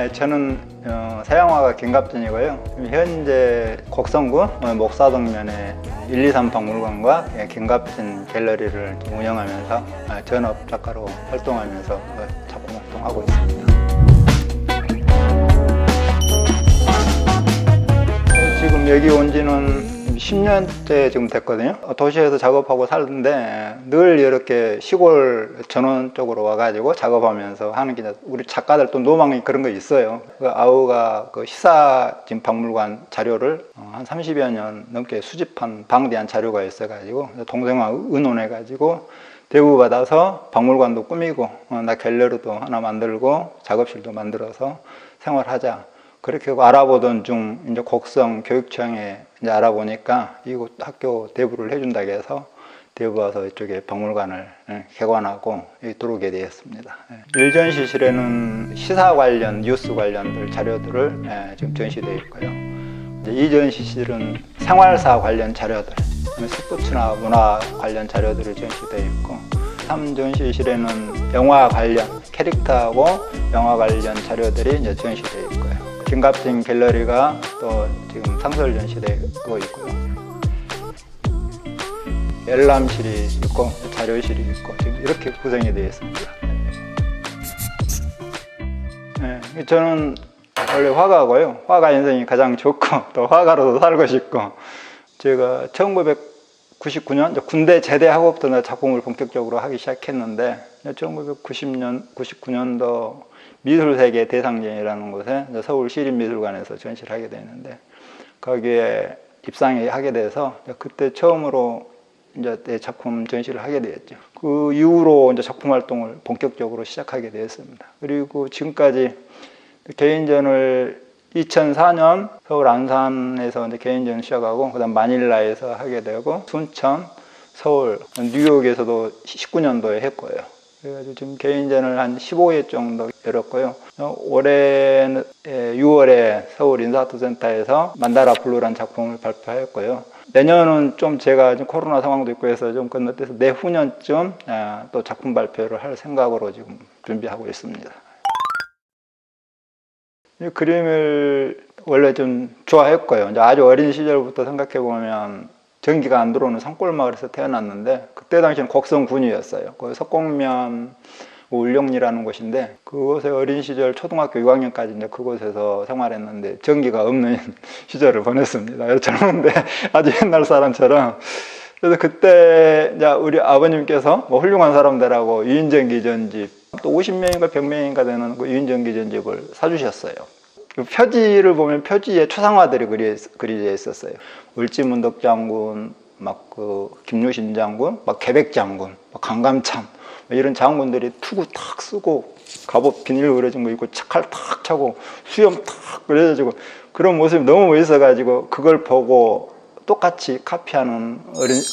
저는 서양화가 김갑진이고요. 현재 곡성구 목사동면에 123 박물관과 김갑진 갤러리를 운영하면서 전업 작가로 활동하면서 작품 활동하고 있습니다. 지금 여기 온 지는 10년째 지금 됐거든요. 도시에서 작업하고 살는데 늘 이렇게 시골 전원 쪽으로 와가지고 작업하면서 하는 게 우리 작가들 또 노망이 그런 거 있어요. 아우가 그 시사 지금 박물관 자료를 한 30여 년 넘게 수집한 방대한 자료가 있어가지고 동생하고 의논해가지고 대우 받아서 박물관도 꾸미고 나 갤러리도 하나 만들고 작업실도 만들어서 생활하자. 그렇게 알아보던 중 이제 곡성 교육청에 이제 알아보니까 이곳 학교 대부를 해준다고 해서 대부 와서 이쪽에 박물관을 개관하고 들어오게 되었습니다. 1전시실에는 시사 관련, 뉴스 관련들 자료들을 지금 전시되어 있고요. 이제 2전시실은 생활사 관련 자료들, 스포츠나 문화 관련 자료들이 전시되어 있고 3전시실에는 영화 관련, 캐릭터하고 영화 관련 자료들이 이제 전시되어 있고요. 김갑진 갤러리가 또 지금 상설 전시되고 있고요. 열람실이 있고 자료실이 있고 지금 이렇게 구성이 되어 있습니다. 네, 저는 원래 화가고요. 화가 인생이 가장 좋고 또 화가로도 살고 싶고 제가 1999년 군대 제대하고부터 작품을 본격적으로 하기 시작했는데 1999년도 미술세계 대상전이라는 곳에 서울시립미술관에서 전시를 하게 되는데 거기에 입상하게 돼서 그때 처음으로 이제 내 작품 전시를 하게 되었죠. 그 이후로 이제 작품 활동을 본격적으로 시작하게 되었습니다. 그리고 지금까지 개인전을 2004년 서울 안산에서 이제 개인전 시작하고 그다음 마닐라에서 하게 되고 순천, 서울, 뉴욕에서도 19년도에 했고요. 그래가지고 지금 개인전을 한 15회 정도 열었고요. 올해 6월에 서울 인사아트센터에서 만다라 블루라는 작품을 발표했고요. 내년은 좀 제가 지금 코로나 상황도 있고 해서 좀 건너뛰어서 내후년쯤 또 작품 발표를 할 생각으로 지금 준비하고 있습니다. 이 그림을 원래 좀 좋아했고요. 이제 아주 어린 시절부터 생각해 보면 전기가 안 들어오는 산골마을에서 태어났는데 그때 당시는 곡성군이었어요. 그 석곡면 울령리라는 곳인데 그곳에 어린 시절 초등학교 6학년까지 이제 그곳에서 생활했는데 전기가 없는 시절을 보냈습니다. 젊은데 아주 옛날 사람처럼. 그래서 그때 이제 우리 아버님께서 뭐 훌륭한 사람들하고 유인전기 전집 또 50명인가 100명인가 되는 그 유인전기 전집을 사주셨어요. 그 표지를 보면 표지에 초상화들이 그려져 있었어요. 을지문덕 장군, 막 그 김유신 장군, 막 계백 장군, 막 강감참 이런 장군들이 투구 탁 쓰고 갑옷 비닐 그려진 거 입고 칼 탁 차고 수염 탁 그려지고 그런 모습이 너무 멋있어가지고 그걸 보고 똑같이 카피하는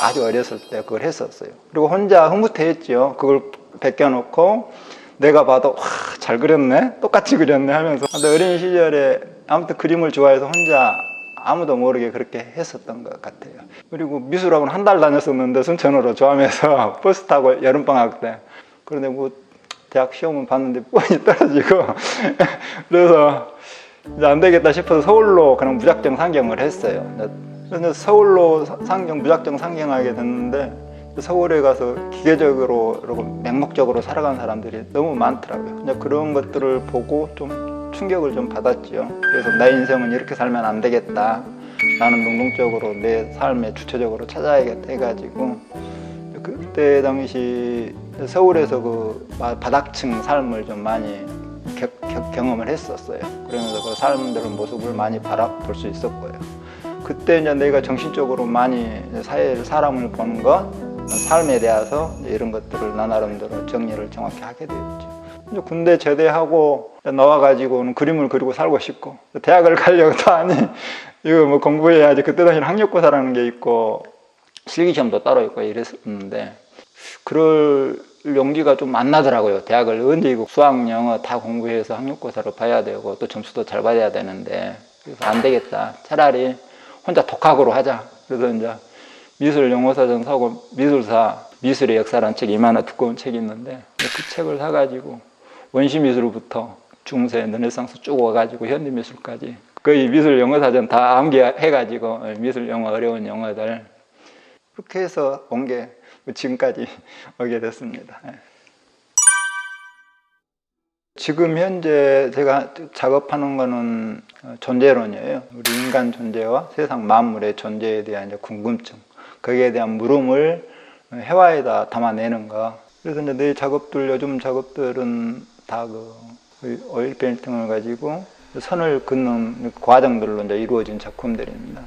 아주 어렸을 때 그걸 했었어요. 그리고 혼자 흐뭇해했죠. 그걸 벗겨놓고 내가 봐도 와, 잘 그렸네, 똑같이 그렸네 하면서. 근데 어린 시절에 아무튼 그림을 좋아해서 혼자 아무도 모르게 그렇게 했었던 것 같아요. 그리고 미술학원 한 달 다녔었는데 순천으로 좋아하면서 버스 타고 여름방학 때. 그런데 뭐 대학 시험은 봤는데 뻔히 떨어지고 그래서 이제 안 되겠다 싶어서 서울로 그냥 무작정 상경을 했어요. 그래서 서울로 무작정 상경하게 됐는데 서울에 가서 기계적으로 그리고 맹목적으로 살아간 사람들이 너무 많더라고요. 근데 그런 것들을 보고 좀 충격을 좀 받았죠. 그래서 내 인생은 이렇게 살면 안 되겠다. 나는 능동적으로 내 삶에 주체적으로 찾아야겠다 해가지고 그때 당시 서울에서 그 바닥층 삶을 좀 많이 경험을 했었어요. 그러면서 그 사람들의 모습을 많이 바라볼 수 있었고요. 그때 이제 내가 정신적으로 많이 사람을 보는 것, 삶에 대해서 이런 것들을 나 나름대로 정리를 정확히 하게 되었죠. 군대 제대하고 나와가지고는 그림을 그리고 살고 싶고 대학을 가려고 하니 이거 뭐 공부해야지. 그때 당시는 학력고사라는 게 있고 실기시험도 따로 있고 이랬었는데 그럴 용기가 좀 안 나더라고요. 대학을 언제 이거 수학, 영어 다 공부해서 학력고사를 봐야 되고 또 점수도 잘 받아야 되는데 그래서 안 되겠다. 차라리 혼자 독학으로 하자. 그래서 이제 미술 영어사전 사고 미술사 미술의 역사라는 책이 이만한 두꺼운 책이 있는데 그 책을 사가지고 원시미술부터 중세 르네상스 쭉 와가지고 현대미술까지 거의 미술 영어 사전 다 암기해가지고 미술 영어 어려운 영어들 그렇게 해서 온 게 지금까지 오게 됐습니다. 지금 현재 제가 작업하는 거는 존재론이에요. 우리 인간 존재와 세상 만물의 존재에 대한 이제 궁금증, 거기에 대한 물음을 회화에다 담아내는 거. 그래서 이제 내 작업들, 요즘 작업들은 다 그 오일 페인팅을 가지고 선을 긋는 과정들로 이제 이루어진 작품들입니다.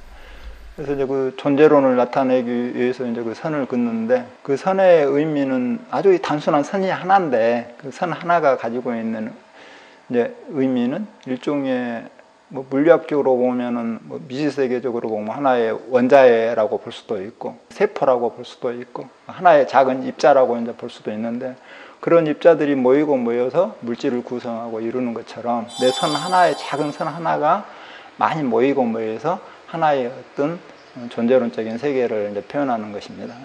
그래서 이제 그 존재론을 나타내기 위해서 이제 그 선을 긋는데 그 선의 의미는 아주 단순한 선이 하나인데 그 선 하나가 가지고 있는 이제 의미는 일종의 뭐 물리학적으로 보면은 뭐 미시세계적으로 보면 하나의 원자해라고 볼 수도 있고 세포라고 볼 수도 있고 하나의 작은 입자라고 이제 볼 수도 있는데 그런 입자들이 모이고 모여서 물질을 구성하고 이루는 것처럼 내 선 하나의 작은 선 하나가 많이 모이고 모여서 하나의 어떤 존재론적인 세계를 이제 표현하는 것입니다.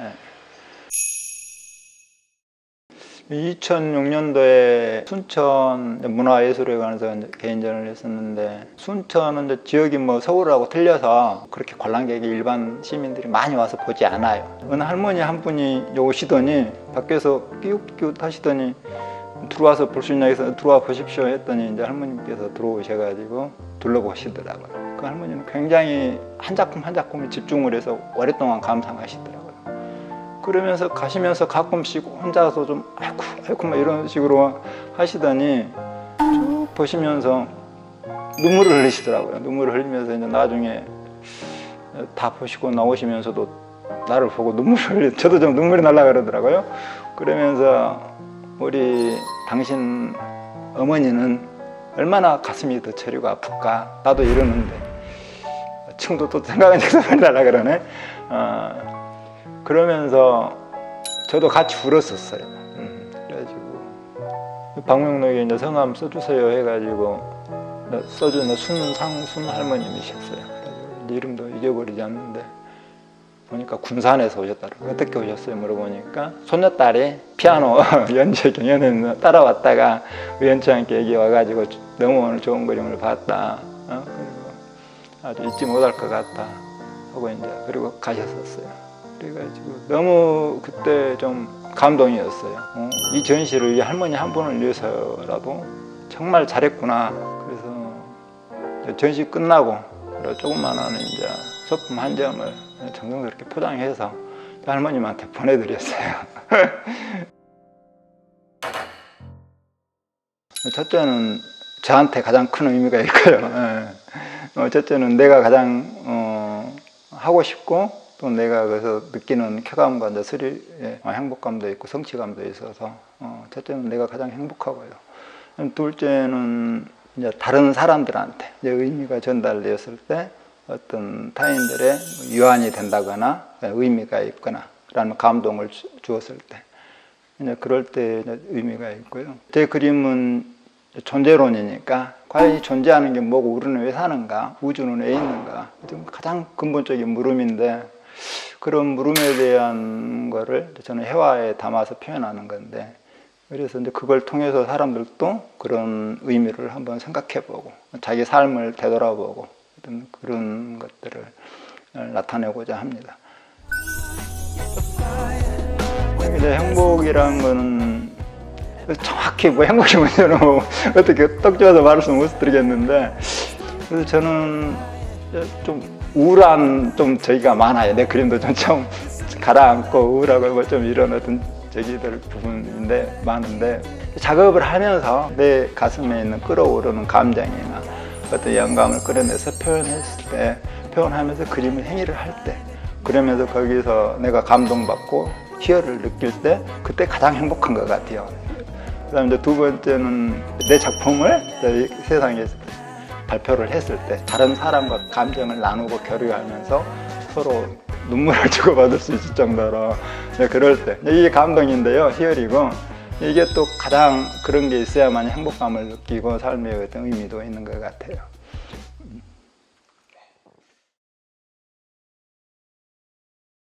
2006년도에 순천 문화예술회관에서 개인전을 했었는데 순천은 이제 지역이 뭐 서울하고 틀려서 그렇게 관람객이 일반 시민들이 많이 와서 보지 않아요. 어느 할머니 한 분이 오시더니 밖에서 끼웃끼웃 하시더니 들어와서 볼 수 있냐 해서 들어와 보십시오 했더니 이제 할머님께서 들어오셔가지고 둘러보시더라고요. 그 할머니는 굉장히 한 작품 한 작품에 집중을 해서 오랫동안 감상하시더라고요. 그러면서 가시면서 가끔씩 혼자서 좀 아이고 막 이런 식으로 하시더니 쭉 보시면서 눈물을 흘리시더라고요. 눈물을 흘리면서 이제 나중에 다 보시고 나오시면서도 나를 보고 눈물을 흘리, 저도 좀 눈물이 날라 그러더라고요. 그러면서 우리 당신 어머니는 얼마나 가슴이 더 저리고 아플까. 나도 이러는데 층도 또 생각하니까 눈물이 날라 그러네. 그러면서 저도 같이 울었었어요. 그래가지고 방명록에 이제 성함 써주세요 해가지고 써주는 순상순 할머님이셨어요. 그래가지고 이름도 잊어버리지 않는데 보니까 군산에서 오셨더라고요. 어떻게 오셨어요? 물어보니까 손녀딸이 피아노 연주회 경연에 따라왔다가 우연치 않게 여기 와가지고 너무 오늘 좋은 그림을 봤다. 그리고 아주 잊지 못할 것 같다 하고 이제 그리고 가셨었어요. 그래가지고 너무 그때 좀 감동이었어요. 이 전시를 이 할머니 한 분을 위해서라도 정말 잘했구나. 그래서 전시 끝나고 조그만한 이제 소품 한 점을 정성스럽게 포장해서 할머님한테 보내드렸어요. 첫째는 저한테 가장 큰 의미가 있고요. 첫째는 내가 가장 하고 싶고 또 내가 그래서 느끼는 쾌감과 이제 스릴, 행복감도 있고 성취감도 있어서 첫째는 내가 가장 행복하고요. 둘째는 이제 다른 사람들한테 이제 의미가 전달되었을 때 어떤 타인들의 유한이 된다거나 의미가 있거나 라는 감동을 주었을 때 이제 그럴 때 이제 의미가 있고요. 제 그림은 존재론이니까 과연 이 존재하는 게 뭐고 우리는 왜 사는가, 우주는 왜 있는가, 가장 근본적인 물음인데 그런 물음에 대한 거를 저는 회화에 담아서 표현하는 건데 그래서 이제 그걸 통해서 사람들도 그런 의미를 한번 생각해보고 자기 삶을 되돌아보고 그런 것들을 나타내고자 합니다. 이제 행복이란 거는 정확히 뭐 행복이 뭔지는 어떻게 떡 집어서 말씀 못 드리겠는데 그래서 저는 좀 우울한 좀 저기가 많아요. 내 그림도 좀 가라앉고 우울하고 뭐 좀 이런 어떤 저기들 부분인데 많은데 작업을 하면서 내 가슴에 있는 끌어오르는 감정이나 어떤 영감을 끌어내서 표현했을 때 표현하면서 그림을 행위를 할 때 그러면서 거기서 내가 감동받고 희열을 느낄 때 그때 가장 행복한 것 같아요. 그 다음에 두 번째는 내 작품을 세상에서 발표를 했을 때 다른 사람과 감정을 나누고 교류하면서 서로 눈물을 주고받을 수 있을 정도로 그럴 때 이게 감동인데요. 희열이고 이게 또 가장 그런 게 있어야만 행복감을 느끼고 삶의 어떤 의미도 있는 것 같아요.